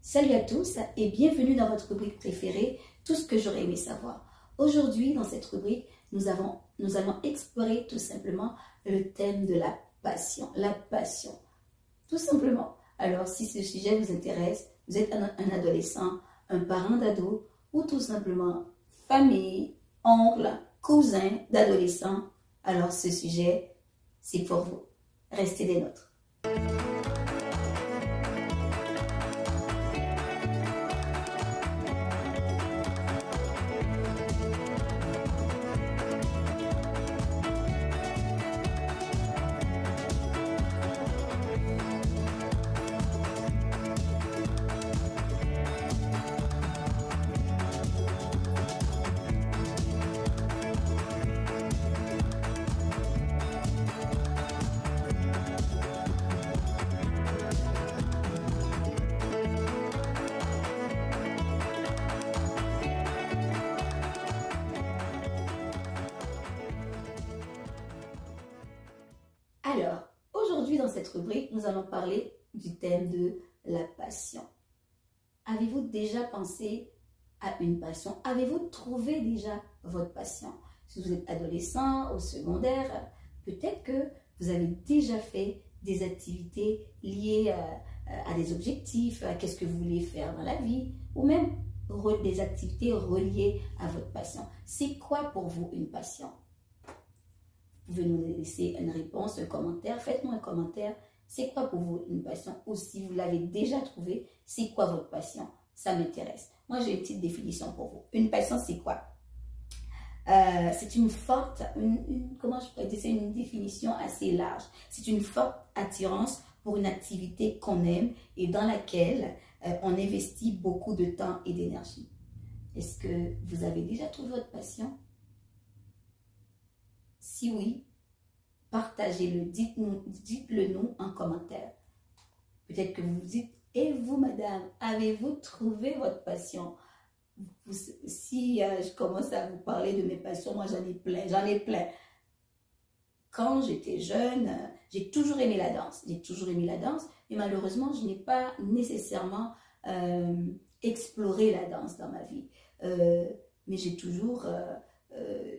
Salut à tous et bienvenue dans votre rubrique préférée, tout ce que j'aurais aimé savoir. Aujourd'hui, dans cette rubrique, nous allons explorer tout simplement le thème de la passion. La passion, tout simplement. Alors, si ce sujet vous intéresse, vous êtes un adolescent, un parent d'ado ou tout simplement famille, oncle, cousin d'adolescent, alors ce sujet, c'est pour vous. Restez des nôtres. Alors, aujourd'hui dans cette rubrique, nous allons parler du thème de la passion. Avez-vous déjà pensé à une passion? Avez-vous trouvé déjà votre passion? Si vous êtes adolescent, au secondaire, peut-être que vous avez déjà fait des activités liées à des objectifs, à qu'est-ce que vous voulez faire dans la vie, ou même des activités reliées à votre passion. C'est quoi pour vous une passion? Vous pouvez nous laisser une réponse, un commentaire. Faites-nous un commentaire. C'est quoi pour vous une passion? Ou si vous l'avez déjà trouvé, c'est quoi votre passion? Ça m'intéresse. Moi, j'ai une petite définition pour vous. Une passion, c'est quoi? C'est une forte, comment je pourrais dire, c'est une définition assez large. C'est une forte attirance pour une activité qu'on aime et dans laquelle on investit beaucoup de temps et d'énergie. Est-ce que vous avez déjà trouvé votre passion? Si oui, partagez-le, dites-le nous en commentaire. Peut-être que vous vous dites, et vous madame, avez-vous trouvé votre passion? Si je commence à vous parler de mes passions, moi j'en ai plein. Quand j'étais jeune, j'ai toujours aimé la danse. Et malheureusement, je n'ai pas nécessairement exploré la danse dans ma vie. Mais j'ai toujours...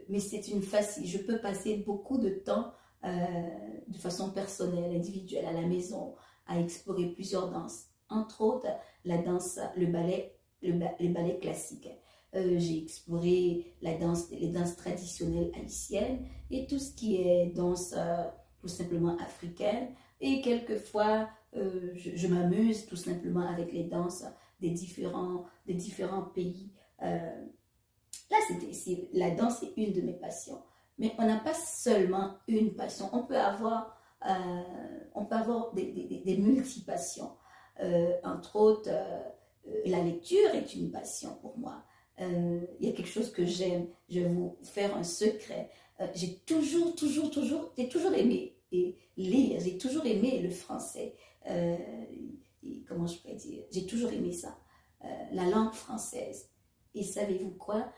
mais c'est une facile. Je peux passer beaucoup de temps de façon personnelle, individuelle, à la maison, à explorer plusieurs danses. Entre autres, la danse, le ballet classique. J'ai exploré les danses traditionnelles haïtiennes et tout ce qui est danse tout simplement africaine. Et quelquefois, je m'amuse tout simplement avec les danses des différents pays. Là, la danse est une de mes passions. Mais on n'a pas seulement une passion. On peut avoir des multipassions. Entre autres, la lecture est une passion pour moi. Il y a quelque chose que j'aime. Je vais vous faire un secret. J'ai toujours aimé lire. J'ai toujours aimé le français. Comment je pourrais dire? J'ai toujours aimé ça. La langue française. Et savez-vous quoi?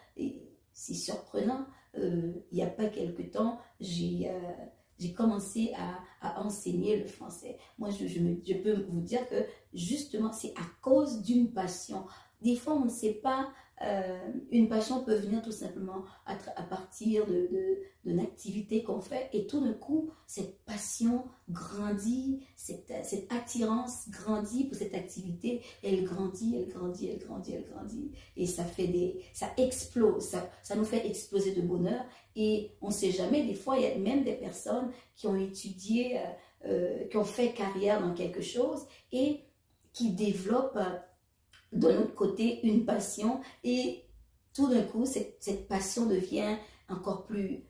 C'est surprenant. Il n'y a pas quelque temps, j'ai commencé à enseigner le français. Moi, je peux vous dire que justement, c'est à cause d'une passion. Des fois, on ne sait pas, une passion peut venir tout simplement à partir d'une activité qu'on fait et tout d'un coup, cette passion grandit, cette attirance grandit pour cette activité, elle grandit et ça explose, ça nous fait exploser de bonheur et on ne sait jamais, des fois, il y a même des personnes qui ont étudié, qui ont fait carrière dans quelque chose et qui développent de l'autre côté une passion et tout d'un coup cette passion devient encore plus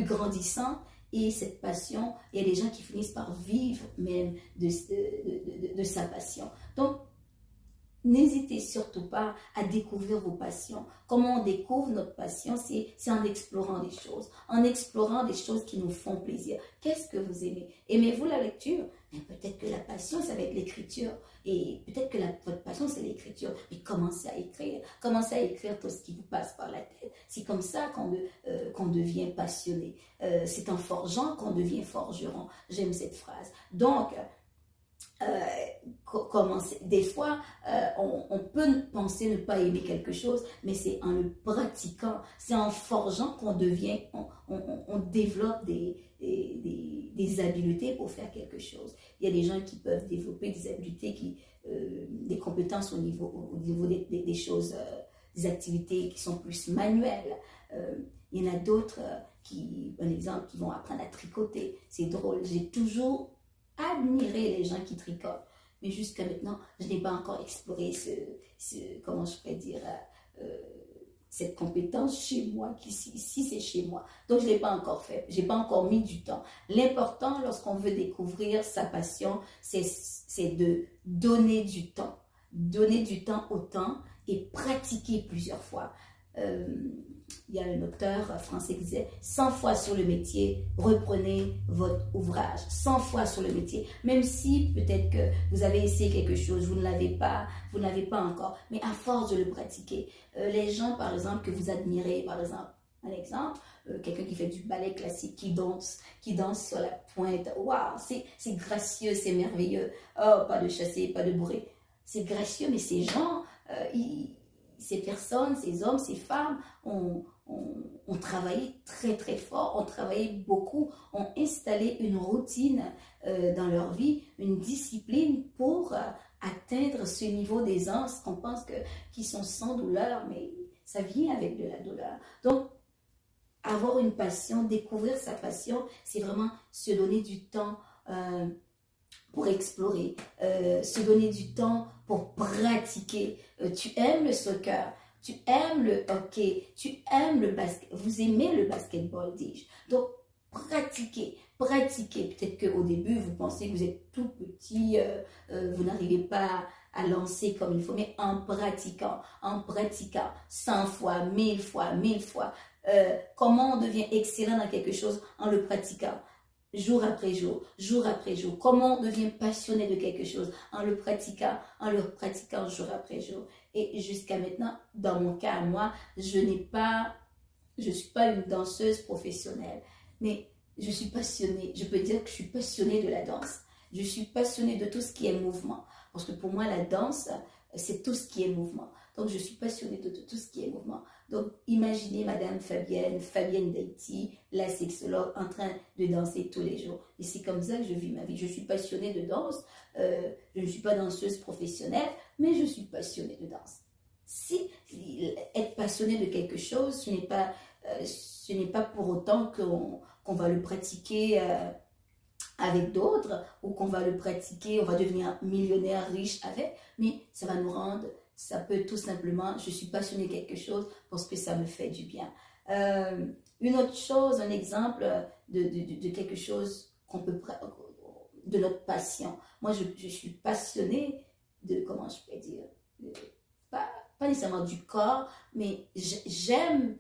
grandissante et cette passion, il y a des gens qui finissent par vivre même de sa passion. Donc n'hésitez surtout pas à découvrir vos passions. Comment on découvre notre passion? C'est en explorant des choses qui nous font plaisir. Qu'est-ce que vous aimez? Aimez-vous la lecture? Peut-être que la passion, ça va être l'écriture. Et peut-être que votre passion, c'est l'écriture. Mais commencez à écrire. Commencez à écrire tout ce qui vous passe par la tête. C'est comme ça qu'on devient passionné. C'est en forgeant qu'on devient forgeron. J'aime cette phrase. Donc, des fois, on peut penser ne pas aimer quelque chose, mais c'est en le pratiquant, c'est en forgeant qu'on devient, on développe des habiletés pour faire quelque chose. Il y a des gens qui peuvent développer des habiletés, des compétences au niveau des choses, des activités qui sont plus manuelles. Il y en a d'autres un exemple, qui vont apprendre à tricoter. C'est drôle, j'ai toujours admiré les gens qui tricotent. Mais jusqu'à maintenant, je n'ai pas encore exploré comment je pourrais dire, cette compétence chez moi, si c'est chez moi. Donc, je ne l'ai pas encore fait. Je n'ai pas encore mis du temps. L'important, lorsqu'on veut découvrir sa passion, c'est de donner du temps. Donner du temps au temps et pratiquer plusieurs fois. Il y a un auteur français qui disait 100 fois sur le métier, reprenez votre ouvrage. 100 fois sur le métier. Même si peut-être que vous avez essayé quelque chose, vous ne l'avez pas encore. Mais à force de le pratiquer, les gens, par exemple, que vous admirez, par exemple, un exemple, quelqu'un qui fait du ballet classique, qui danse sur la pointe. Waouh, c'est gracieux, c'est merveilleux. Oh, pas de chassé, pas de bourré. C'est gracieux, mais ces gens, ces personnes, ces hommes, ces femmes ont travaillé très très fort, ont travaillé beaucoup, ont installé une routine dans leur vie, une discipline pour atteindre ce niveau d'aisance qu'on pense qu'ils sont sans douleur, mais ça vient avec de la douleur. Donc, avoir une passion, découvrir sa passion, c'est vraiment se donner du temps pour explorer, se donner du temps pour pratiquer. Tu aimes le soccer, tu aimes le hockey, tu aimes le basket, vous aimez le basketball, dis-je. Donc, pratiquez. Peut-être qu'au début, vous pensez que vous êtes tout petit, vous n'arrivez pas à lancer comme il faut, mais en pratiquant 100 fois, 1000 fois. Comment on devient excellent dans quelque chose? En le pratiquant. Jour après jour. Comment on devient passionné de quelque chose? En le pratiquant jour après jour. Et jusqu'à maintenant, dans mon cas, moi, je suis pas une danseuse professionnelle, mais je suis passionnée. Je peux dire que je suis passionnée de la danse. Je suis passionnée de tout ce qui est mouvement. Parce que pour moi, la danse, c'est tout ce qui est mouvement. Donc, je suis passionnée de tout ce qui est mouvement. Donc, imaginez Madame Fabienne Daïti, la sexologue, en train de danser tous les jours. Et c'est comme ça que je vis ma vie. Je suis passionnée de danse. Je ne suis pas danseuse professionnelle, mais je suis passionnée de danse. Si être passionné de quelque chose, ce n'est pas pour autant qu'on va le pratiquer avec d'autres, ou qu'on va le pratiquer, on va devenir millionnaire, riche avec, mais ça va nous rendre... Ça peut tout simplement, je suis passionnée de quelque chose parce que ça me fait du bien. Une autre chose, un exemple de quelque chose de notre passion. Moi, je suis passionnée de, comment je peux dire, pas nécessairement du corps, mais j'aime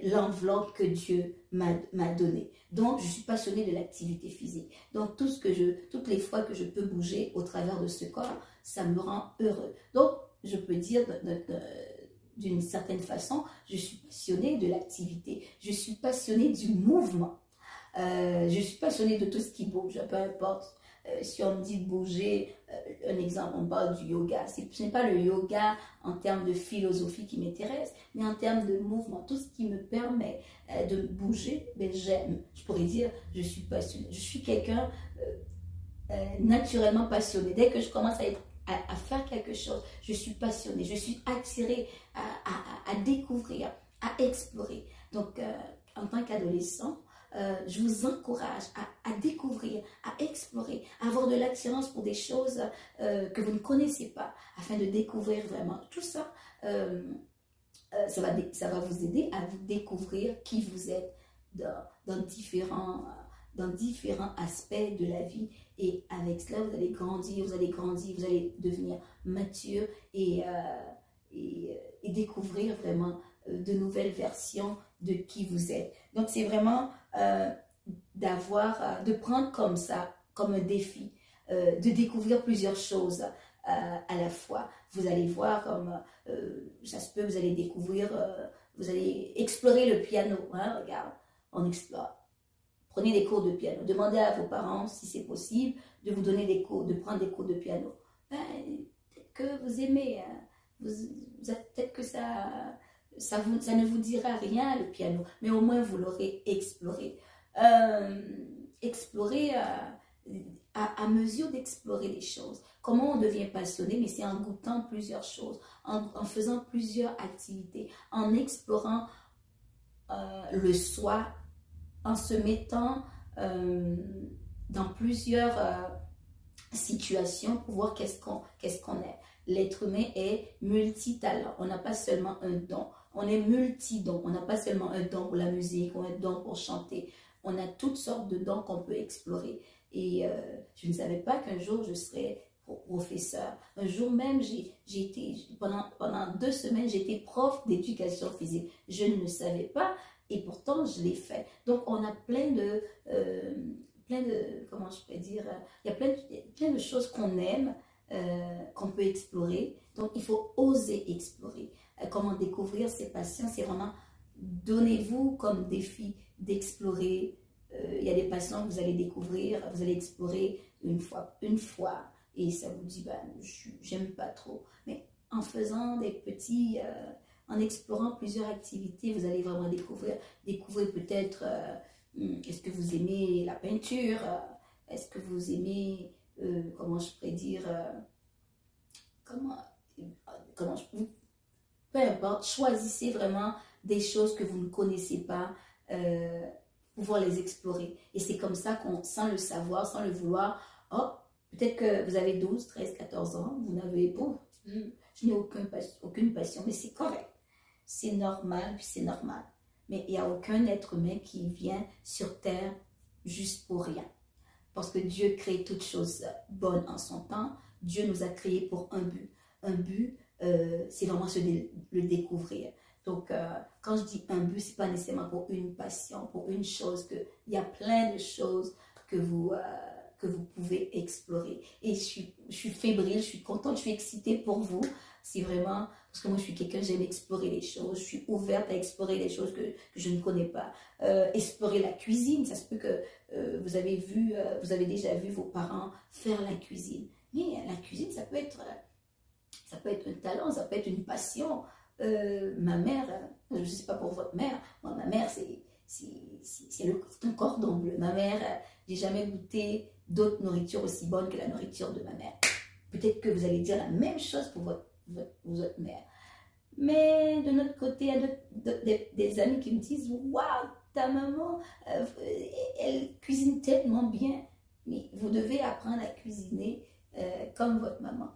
l'enveloppe que Dieu m'a donnée. Donc, je suis passionnée de l'activité physique. Donc, toutes les fois que je peux bouger au travers de ce corps, ça me rend heureux. Donc, je peux dire d'une certaine façon, je suis passionnée de l'activité, je suis passionnée du mouvement, je suis passionnée de tout ce qui bouge, peu importe. Si on me dit de bouger, un exemple, on parle du yoga. Ce n'est pas le yoga en termes de philosophie qui m'intéresse, mais en termes de mouvement. Tout ce qui me permet de bouger, ben, j'aime. Je pourrais dire, je suis passionnée. Je suis quelqu'un naturellement passionné. Dès que je commence à faire quelque chose, je suis passionnée, je suis attirée à découvrir, à explorer. Donc, en tant qu'adolescent, je vous encourage à découvrir, à explorer, à avoir de l'attirance pour des choses que vous ne connaissez pas, afin de découvrir vraiment. Tout ça, ça va vous aider à vous découvrir qui vous êtes dans différents aspects de la vie. Et avec cela, vous allez grandir, vous allez devenir mature et découvrir vraiment de nouvelles versions de qui vous êtes. Donc, c'est vraiment de prendre comme ça, comme un défi, de découvrir plusieurs choses à la fois. Vous allez voir comme ça se peut, vous allez découvrir, vous allez explorer le piano. Hein, regarde, on explore. Prenez des cours de piano. Demandez à vos parents si c'est possible de vous donner des cours, de prendre des cours de piano. Ben, peut-être que vous aimez, hein. Peut-être que ça ne vous dira rien le piano, mais au moins vous l'aurez exploré. Explorer à mesure d'explorer les choses. Comment on devient passionné? Mais c'est en goûtant plusieurs choses, en faisant plusieurs activités, en explorant le soi, en se mettant dans plusieurs situations pour voir qu'est-ce qu'on est. L'être humain est multitalent. On n'a pas seulement un don. On est multidon. On n'a pas seulement un don pour la musique ou un don pour chanter. On a toutes sortes de dons qu'on peut explorer. Et je ne savais pas qu'un jour je serais professeur. Un jour même, pendant 2 semaines, j'étais prof d'éducation physique. Je ne le savais pas et pourtant je l'ai fait. Donc on a plein de comment je pourrais dire, il y a plein de choses qu'on aime, qu'on peut explorer. Donc il faut oser explorer. Comment découvrir ses passions, c'est vraiment donnez-vous comme défi d'explorer. Il y a des passions que vous allez découvrir, vous allez explorer une fois, et ça vous dit, ben, j'aime pas trop. Mais en faisant en explorant plusieurs activités, vous allez vraiment découvrir peut-être, est-ce que vous aimez la peinture, est-ce que vous aimez, comment je pourrais dire, peu importe, choisissez vraiment des choses que vous ne connaissez pas, pouvoir les explorer. Et c'est comme ça qu'on, sans le savoir, sans le vouloir, oh, peut-être que vous avez 12, 13, 14 ans, vous n'avez pas, je n'ai aucune passion, mais c'est correct. C'est normal, puis c'est normal. Mais il n'y a aucun être humain qui vient sur terre juste pour rien. Parce que Dieu crée toutes choses bonnes en son temps. Dieu nous a créés pour un but. Un but, c'est vraiment le découvrir. Donc, quand je dis un but, ce n'est pas nécessairement pour une passion, pour une chose. Il y a plein de choses que vous pouvez explorer. Et je suis fébrile, je suis contente, je suis excitée pour vous. C'est vraiment, parce que moi je suis quelqu'un, j'aime explorer les choses, je suis ouverte à explorer les choses que je ne connais pas. Explorer la cuisine, ça se peut que vous avez déjà vu vos parents faire la cuisine. Mais la cuisine, ça peut être un talent, ça peut être une passion. Ma mère, je ne sais pas pour votre mère, moi ma mère c'est un cordon bleu. Ma mère, j'ai jamais goûté d'autre nourriture aussi bonne que la nourriture de ma mère. Peut-être que vous allez dire la même chose pour votre mère. Mais de notre côté, il y a des amis qui me disent « Waouh, ta maman, elle cuisine tellement bien. » Mais vous devez apprendre à cuisiner comme votre maman.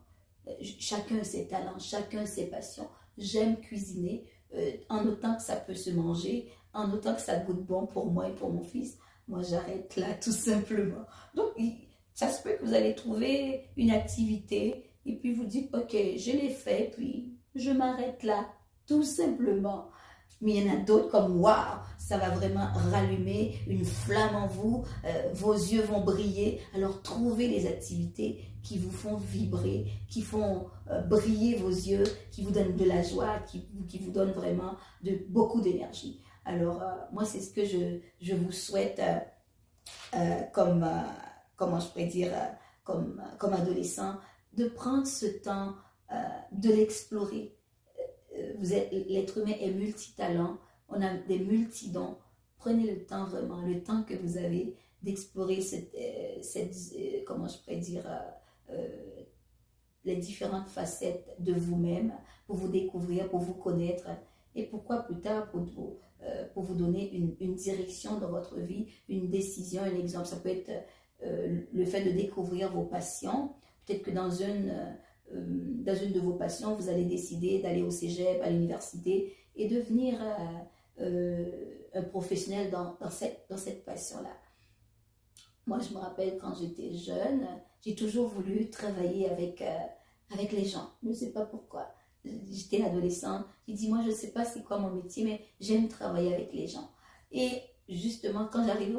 Chacun ses talents, chacun ses passions. J'aime cuisiner en autant que ça peut se manger, en autant que ça goûte bon pour moi et pour mon fils. Moi, j'arrête là tout simplement. Donc, ça se peut que vous allez trouver une activité et puis vous dites, ok, je l'ai fait, puis je m'arrête là, tout simplement. Mais il y en a d'autres comme, waouh, ça va vraiment rallumer une flamme en vous, vos yeux vont briller. Alors, trouvez les activités qui vous font vibrer, qui font briller vos yeux, qui vous donnent de la joie, qui vous donnent vraiment beaucoup d'énergie. Alors, moi, c'est ce que je vous souhaite comment je pourrais dire, comme adolescent, de prendre ce temps de l'explorer. L'être humain est multitalent, on a des multidons. Prenez le temps vraiment, le temps que vous avez d'explorer comment je pourrais dire, les différentes facettes de vous-même pour vous découvrir, pour vous connaître et pourquoi plus tard pour vous donner une direction dans votre vie, une décision, un exemple. Ça peut être le fait de découvrir vos passions. Peut-être que dans une de vos passions, vous allez décider d'aller au cégep, à l'université et devenir un professionnel dans cette passion-là. Moi, je me rappelle quand j'étais jeune, j'ai toujours voulu travailler avec les gens. Je ne sais pas pourquoi. J'étais adolescente. J'ai dit, moi, je ne sais pas c'est quoi mon métier, mais j'aime travailler avec les gens. Et justement, quand j'arrive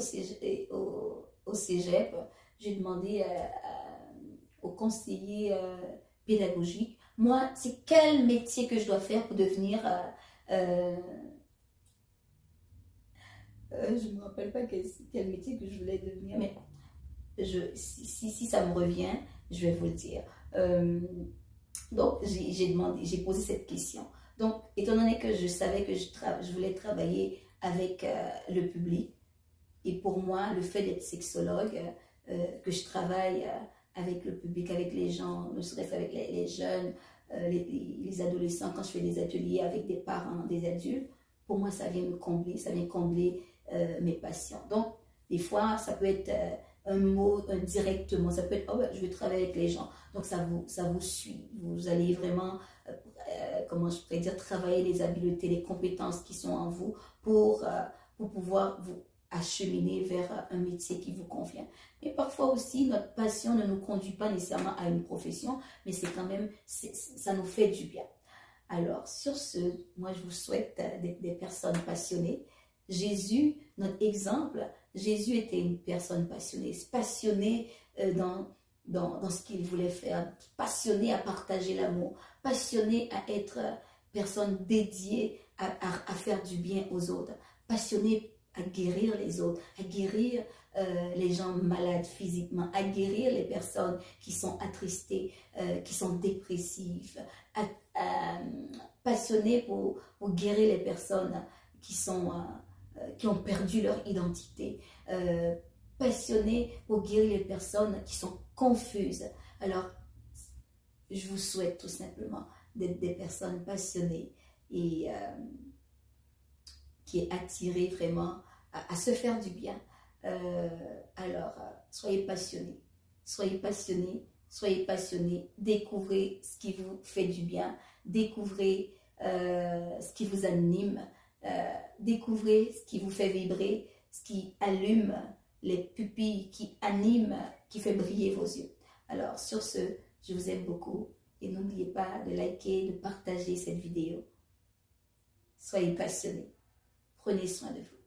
au cégep, j'ai demandé au conseiller pédagogique, moi, c'est quel métier que je dois faire pour devenir je ne me rappelle pas quel métier que je voulais devenir, mais si ça me revient, je vais vous le dire. Donc, j'ai posé cette question. Donc, étant donné que je savais que je voulais travailler avec le public, et pour moi, le fait d'être sexologue, que je travaille avec le public, avec les gens, ne serait-ce qu'avec les jeunes, les adolescents, quand je fais des ateliers avec des parents, des adultes, pour moi, ça vient me combler, ça vient combler mes passions. Donc, des fois, ça peut être un mot directement, ça peut être, oh, je vais travailler avec les gens. Donc, ça vous suit. Vous allez vraiment, comment je pourrais dire, travailler les habiletés, les compétences qui sont en vous pour pouvoir vous acheminer vers un métier qui vous convient. Mais parfois aussi, notre passion ne nous conduit pas nécessairement à une profession, mais c'est quand même, ça nous fait du bien. Alors, sur ce, moi, je vous souhaite d'être des personnes passionnées. Jésus, notre exemple, Jésus était une personne passionnée dans ce qu'il voulait faire, passionné à partager l'amour, passionné à être personne dédiée à faire du bien aux autres, passionné à guérir les autres, à guérir les gens malades physiquement, à guérir les personnes qui sont attristées, qui sont dépressives, passionné pour guérir les personnes qui ont perdu leur identité, passionné pour guérir les personnes qui sont confuses. Alors, je vous souhaite tout simplement d'être des personnes passionnées et qui est attiré vraiment à se faire du bien. Alors, soyez passionnés, soyez passionnés, soyez passionnés, découvrez ce qui vous fait du bien, découvrez ce qui vous anime, découvrez ce qui vous fait vibrer, ce qui allume les pupilles, qui anime, qui fait briller vos yeux. Alors, sur ce, je vous aime beaucoup et n'oubliez pas de liker, de partager cette vidéo. Soyez passionnés. Prenez soin de vous.